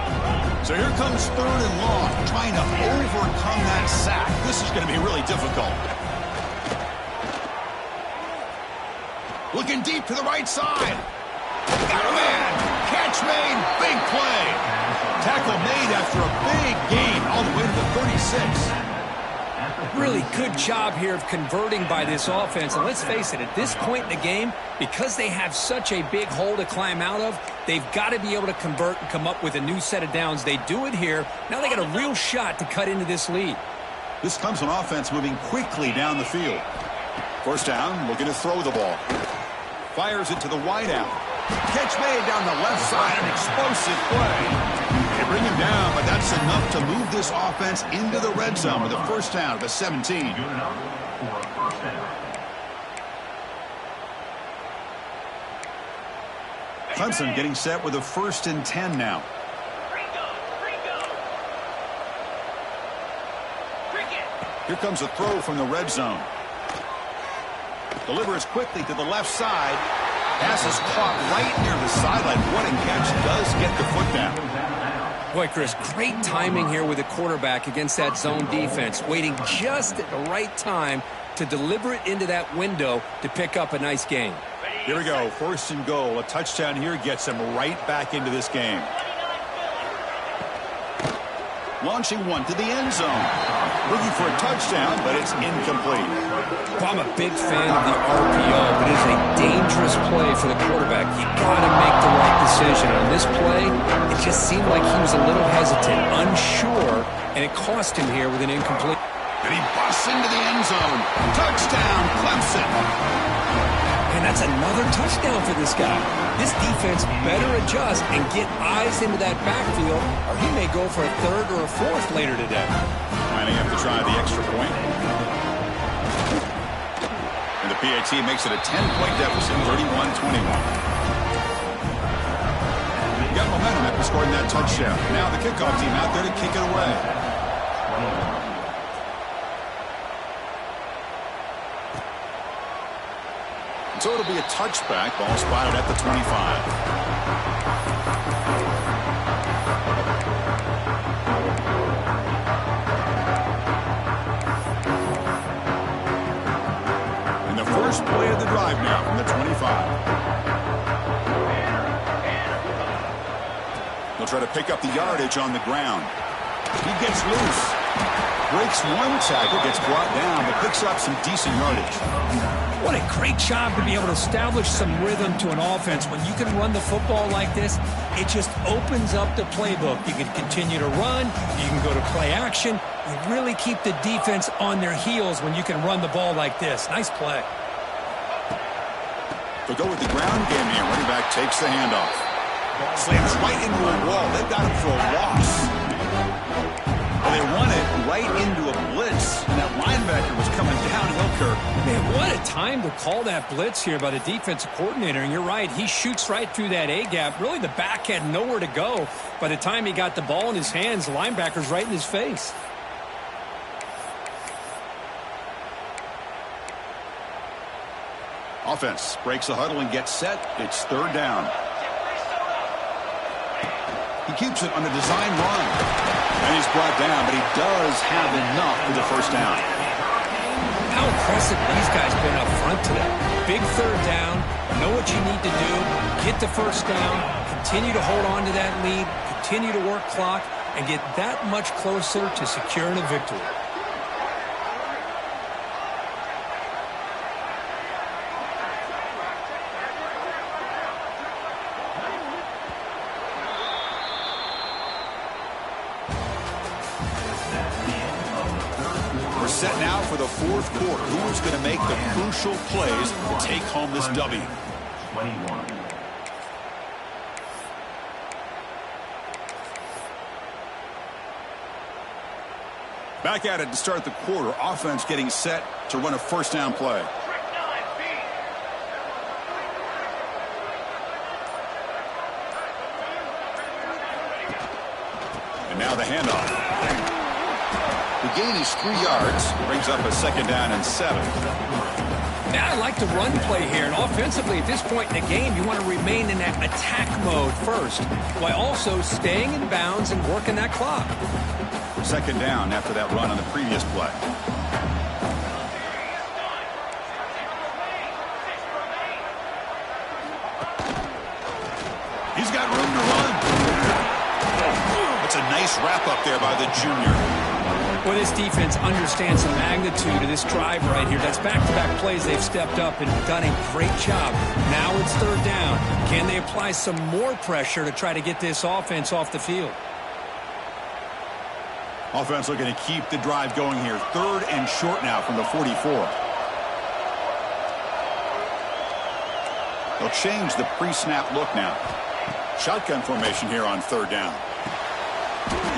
So here comes 3rd and long, trying to overcome that sack. This is going to be really difficult. Looking deep to the right side. Got a man. Catch made. Big play. Tackle made after a big gain all the way to the 36. Really good job here of converting by this offense. And let's face it, at this point in the game, because they have such a big hole to climb out of, they've got to be able to convert and come up with a new set of downs. They do it here. Now they got a real shot to cut into this lead. This comes on offense moving quickly down the field. 1st down, looking to throw the ball. Fires it to the wideout. Catch made down the left side, an explosive play. They bring him down, but that's enough to move this offense into the red zone with a 1st down at the 17. Clemson getting set with a 1st and 10 now. Here comes a throw from the red zone. Delivers quickly to the left side. Pass is caught right near the sideline. What a catch. Does get the foot down. Boy, Chris, great timing here with the quarterback against that zone defense. Waiting just at the right time to deliver it into that window to pick up a nice gain. Here we go. First and goal. A touchdown here gets them right back into this game. Launching one to the end zone. Looking for a touchdown, but it's incomplete. Well, I'm a big fan of the RPO, but it is a dangerous play for the quarterback. You got to make the right decision. On this play, it just seemed like he was a little hesitant, unsure, and it cost him here with an incomplete. And he busts into the end zone. Touchdown, Clemson. And that's another touchdown for this guy. This defense better adjust and get eyes into that backfield, or he may go for a third or a fourth later today. Might have to try the extra point. And the PAT makes it a 10-point deficit, 31-21. Got momentum after scoring that touchdown. Now the kickoff team out there to kick it away. So it'll be a touchback. Ball spotted at the 25. And the first play of the drive now from the 25. He'll try to pick up the yardage on the ground. He gets loose. Breaks one tackle, gets brought down, but picks up some decent yardage. What a great job to be able to establish some rhythm to an offense. When you can run the football like this, it just opens up the playbook. You can continue to run. You can go to play action. You really keep the defense on their heels when you can run the ball like this. Nice play. They'll go with the ground game here. Running back takes the handoff. Slams right into a wall. They've got him for a loss. Well, they run it right into a blitz, and that linebacker was coming downhill, Kirk. Man, what a time to call that blitz here by the defensive coordinator. And you're right, he shoots right through that A-gap. Really, the back had nowhere to go. By the time he got the ball in his hands, the linebacker's right in his face. Offense breaks the huddle and gets set. It's third down. He keeps it on a design run. And he's brought down, but he does have enough for the first down. How impressive these guys been up front today. Big third down. Know what you need to do. Get the first down. Continue to hold on to that lead. Continue to work clock. And get that much closer to securing a victory. We're set now for the fourth quarter. Who's going to make the crucial plays to take home this W? 21. Back at it to start the quarter. Offense getting set to run a first down play. And now the handoff. The gain is 3 yards. Brings up a second down and 7. Now I like the run play here. And offensively, at this point in the game, you want to remain in that attack mode first, while also staying in bounds and working that clock. Second down after that run on the previous play. He's got room to run. That's a nice wrap up there by the junior. Well, this defense understands the magnitude of this drive right here. That's back-to-back plays. They've stepped up and done a great job. Now it's third down. Can they apply some more pressure to try to get this offense off the field? Offense looking to keep the drive going here. Third and short now from the 44. They'll change the pre-snap look now. Shotgun formation here on third down.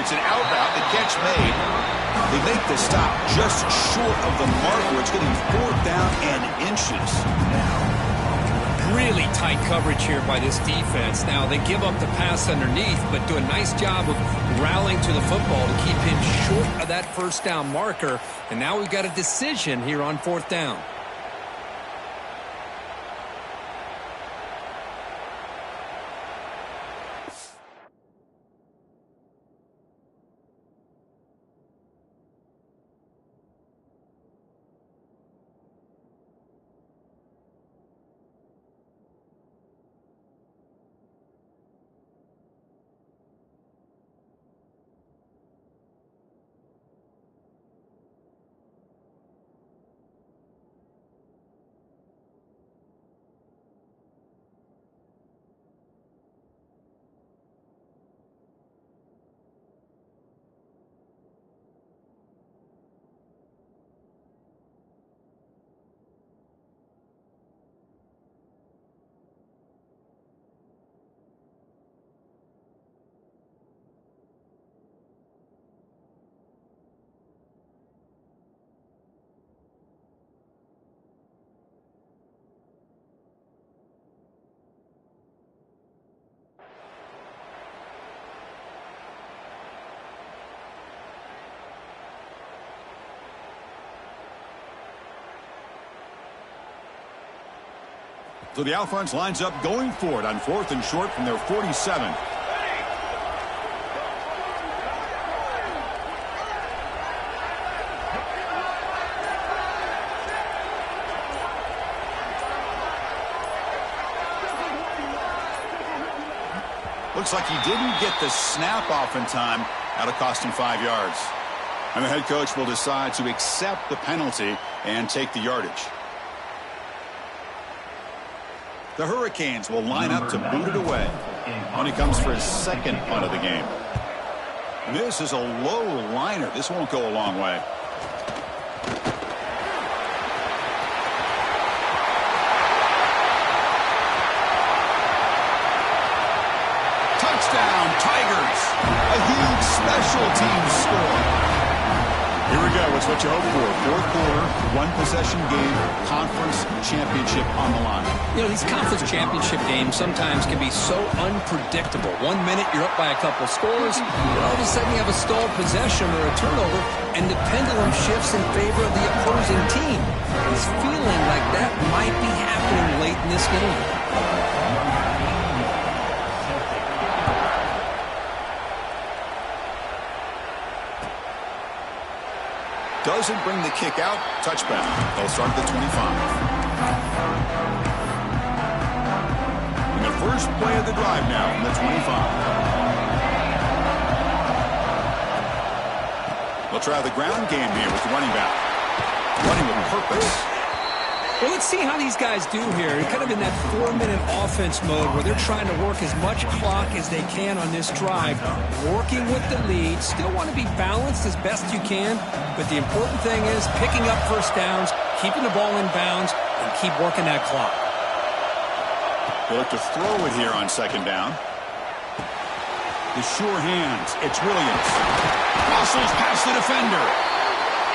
It's an out route. The catch made. They make the stop just short of the marker. It's getting fourth down and inches. Really tight coverage here by this defense. Now, they give up the pass underneath, but do a nice job of rallying to the football to keep him short of that first down marker. And now we've got a decision here on fourth down. So the offense lines up going for it on 4th and short from their 47. Looks like he didn't get the snap off in time. That'll cost him 5 yards. And the head coach will decide to accept the penalty and take the yardage. The Hurricanes will line up to boot it away when he comes for his second punt of the game. This is a low liner. This won't go a long way. Touchdown, Tigers! A huge special teams score. Here we go. It's what you hope for. 4th quarter, 1-possession game, conference championship on the line. You know, these conference championship games sometimes can be so unpredictable. 1 minute you're up by a couple scores, and all of a sudden you have a stalled possession or a turnover, and the pendulum shifts in favor of the opposing team. It's feeling like that might be happening late in this game. Doesn't bring the kick out. Touchback. They'll start at the 25. And the first play of the drive now from the 25. They'll try the ground game here with the running back. Running with purpose. Well, let's see how these guys do here. Kind of in that 4-minute offense mode where they're trying to work as much clock as they can on this drive, working with the lead. Still want to be balanced as best you can, but the important thing is picking up first downs, keeping the ball in bounds, and keep working that clock. They look to throw it here on 2nd down. The sure hands. It's Williams. Muscles past the defender.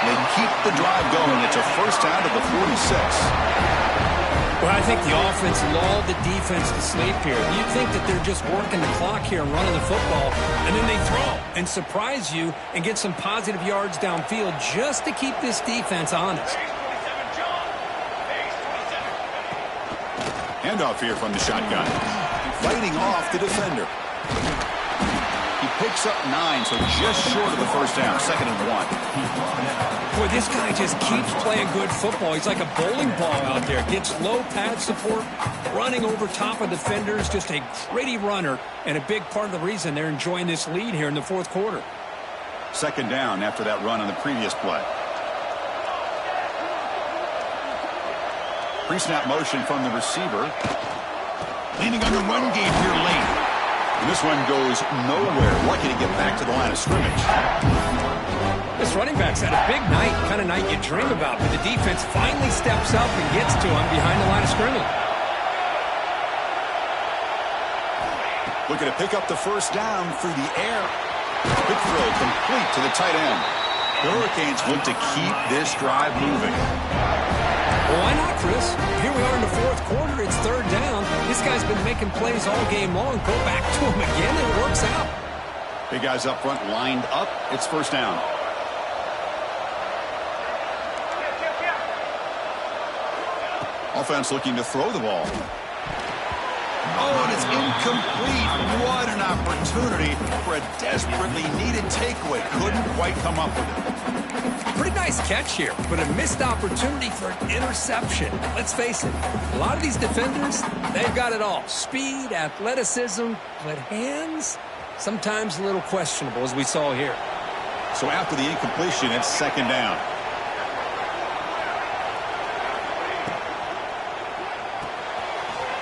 They keep the drive going. It's a first down to the 46. Well, I think the offense lulled the defense to sleep here. You'd think that they're just working the clock here and running the football, and then they throw and surprise you and get some positive yards downfield just to keep this defense honest. Handoff here from the shotgun. Fighting off the defender. He picks up 9, so just short of the first down. 2nd and 1. Boy, this guy just keeps playing good football. He's like a bowling ball out there. Gets low pad support, running over top of defenders. Just a gritty runner, and a big part of the reason they're enjoying this lead here in the 4th quarter. 2nd down after that run on the previous play. Pre-snap motion from the receiver. Leaning on the run game here late. And this one goes nowhere. Lucky to get back to the line of scrimmage. This running back's had a big night, kind of night you dream about, but the defense finally steps up and gets to him behind the line of scrimmage. Looking to pick up the first down through the air. Quick throw complete to the tight end. The Hurricanes look to keep this drive moving. Well, why not, Chris? Here we are in the 4th quarter. It's 3rd down. This guy's been making plays all game long. Go back to him again, and it works out. Big guys up front lined up. It's first down. Offense looking to throw the ball. Oh, and it's incomplete. What an opportunity for a desperately needed takeaway. Couldn't quite come up with it. Pretty nice catch here, but a missed opportunity for an interception. Let's face it, a lot of these defenders, they've got it all. Speed, athleticism, but hands, sometimes a little questionable, as we saw here. So after the incompletion, it's 2nd down.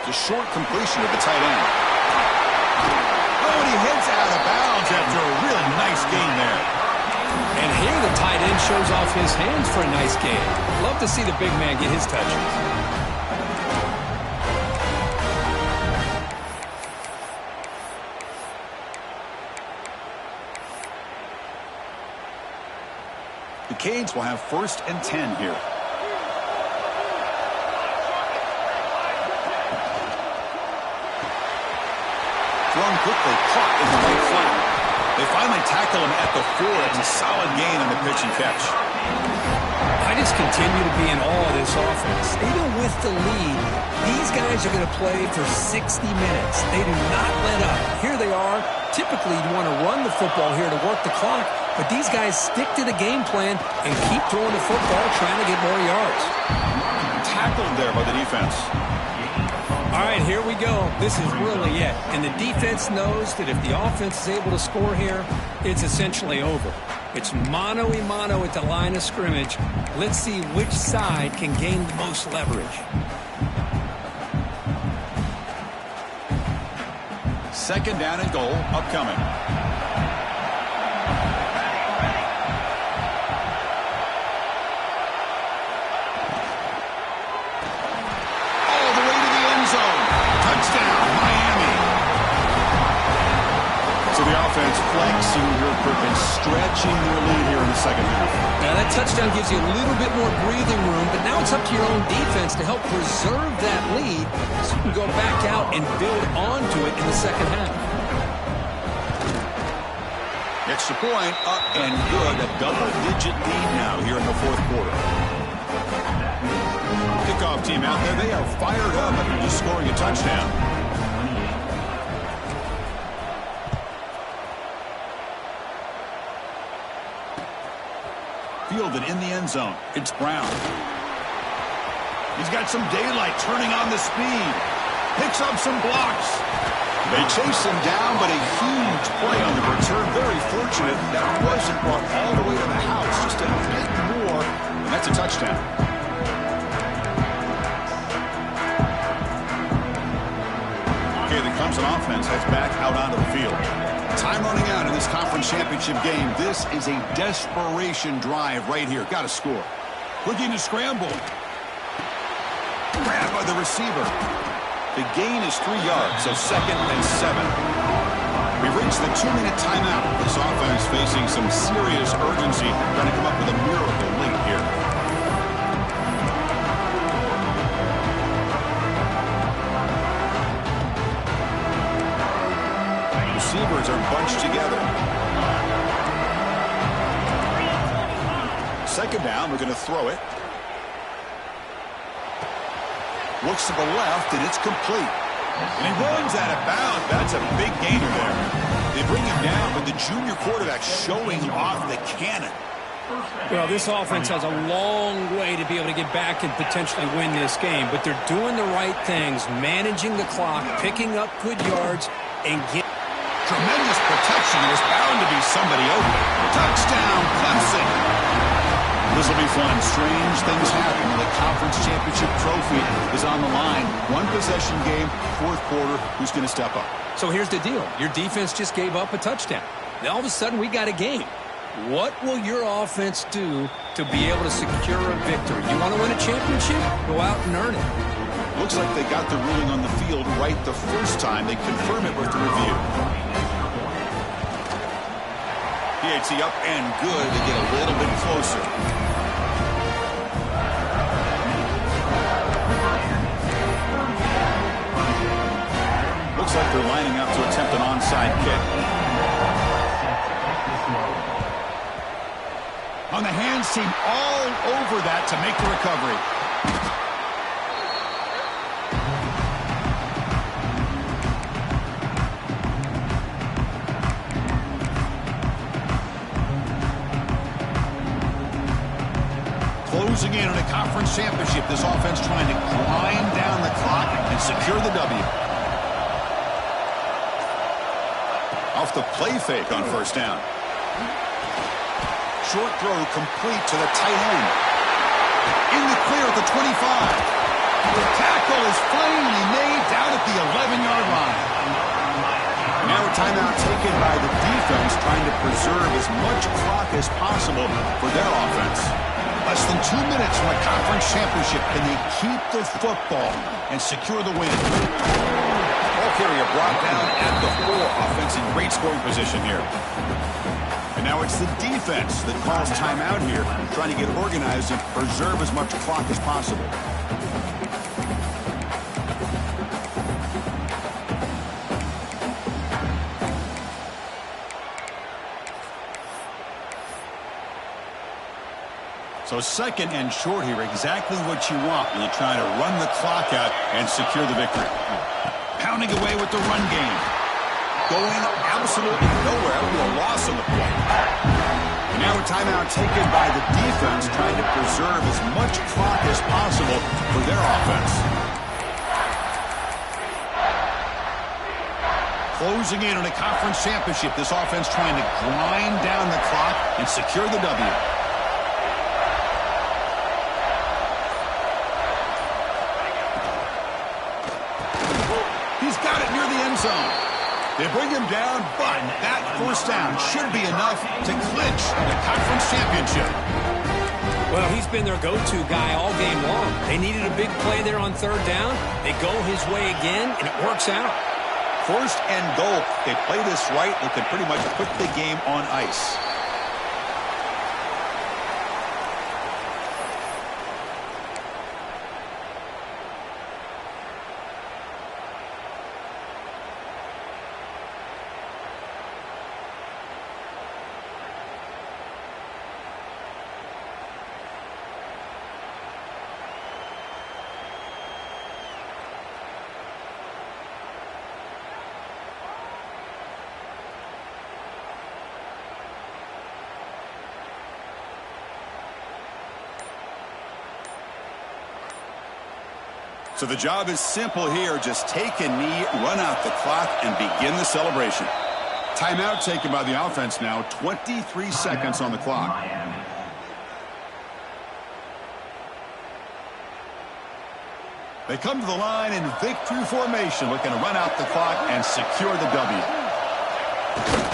A short completion of the tight end. Oh, and he heads out of bounds after a really nice gain there. And here the tight end shows off his hands for a nice gain. Love to see the big man get his touches. The Canes will have 1st and 10 here. Thrown quickly, caught in the right flank. They finally tackle him at the 4. It's a solid gain on the pitch and catch. I just continue to be in awe of this offense. Even with the lead, these guys are going to play for 60 minutes. They do not let up. Here they are. Typically, you want to run the football here to work the clock, but these guys stick to the game plan and keep throwing the football, trying to get more yards. Tackled there by the defense. All right, here we go. This is really it. And the defense knows that if the offense is able to score here, it's essentially over. It's mano-a-mano at the line of scrimmage. Let's see which side can gain the most leverage. Second down and goal upcoming. All the way to the end zone. Touchdown, Miami. So the offense flexing real quick and stretching their lead here in the second half. Now that touchdown gives you a little bit more breathing room, but now it's up to your own defense to help preserve that lead so you can go back out and build onto it in the second half. Extra point up and good. A double-digit lead now here in the fourth quarter. Kickoff team out there. They are fired up after just scoring a touchdown. Fielded in the end zone. It's Brown. He's got some daylight, turning on the speed. Picks up some blocks. They chase him down, but a huge play on the return. Very fortunate that wasn't brought all the way to the house. Just a bit more, and that's a touchdown. Okay, the Clemson offense heads back out onto the field. Time running out in this conference championship game. This is a desperation drive right here. Got to score. Looking to scramble. Grabbed by the receiver. The gain is 3 yards, so 2nd and 7. We've reached the 2-minute timeout. This offense facing some serious urgency, trying to come up with a miracle late here. Receivers are bunched together. 2nd down, we're going to throw it. Looks to the left, and it's complete. And he runs out of bounds. That's a big gainer there. They bring him down, but the junior quarterback showing off the cannon. Well, this offense has a long way to be able to get back and potentially win this game, but they're doing the right things, managing the clock, picking up good yards, and getting... Tremendous protection. There's bound to be somebody open. Touchdown, Clemson. This will be fun. Strange things happen when the conference championship trophy is on the line. One possession game, fourth quarter. Who's going to step up? So here's the deal. Your defense just gave up a touchdown. Now all of a sudden we got a game. What will your offense do to be able to secure a victory? You want to win a championship? Go out and earn it. Looks like they got the ruling on the field right the first time. They confirm it with the review. PAT up and good. They get a little bit closer. Looks like they're lining up to attempt an onside kick. On the hands team all over that to make the recovery. Closing in on a conference championship. This offense trying to grind down the clock and secure the W. Off the play fake on first down. Short throw complete to the tight end. In the clear at the 25. The tackle is finally made down at the 11-yard line. Now a timeout taken by the defense, trying to preserve as much clock as possible for their offense. Less than 2 minutes from a conference championship. Can they keep the football and secure the win? Ball carrier brought down at the 4. Offense in great scoring position here. And now it's the defense that calls timeout here, trying to get organized and preserve as much clock as possible. So second and short here, exactly what you want when you're trying to run the clock out and secure the victory. Pounding away with the run game. Going absolutely nowhere with a loss on the play. And now a timeout taken by the defense, trying to preserve as much clock as possible for their offense. Closing in on a conference championship, this offense trying to grind down the clock and secure the W. He's got it near the end zone. They bring him down, but that first down should be enough to clinch the conference championship. Well, he's been their go-to guy all game long. They needed a big play there on third down. They go his way again, and it works out. First and goal. They play this right. They could pretty much put the game on ice. So the job is simple here. Just take a knee, run out the clock, and begin the celebration. Timeout taken by the offense now. 23 seconds on the clock. They come to the line in victory formation, looking to run out the clock and secure the W.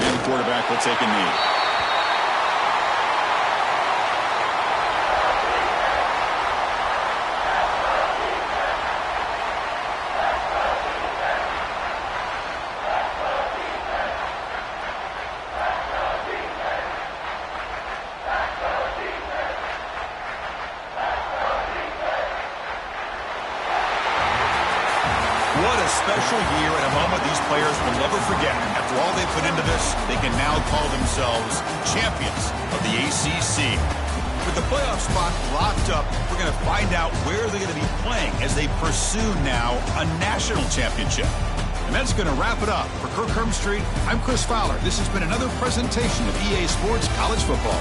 And the quarterback will take a knee. What a special year and a moment these players will never forget. After all they put into this, they can now call themselves champions of the ACC. With the playoff spot locked up, we're going to find out where they're going to be playing as they pursue now a national championship. And that's going to wrap it up. For Kirk Hermstreet, I'm Chris Fowler. This has been another presentation of EA Sports College Football.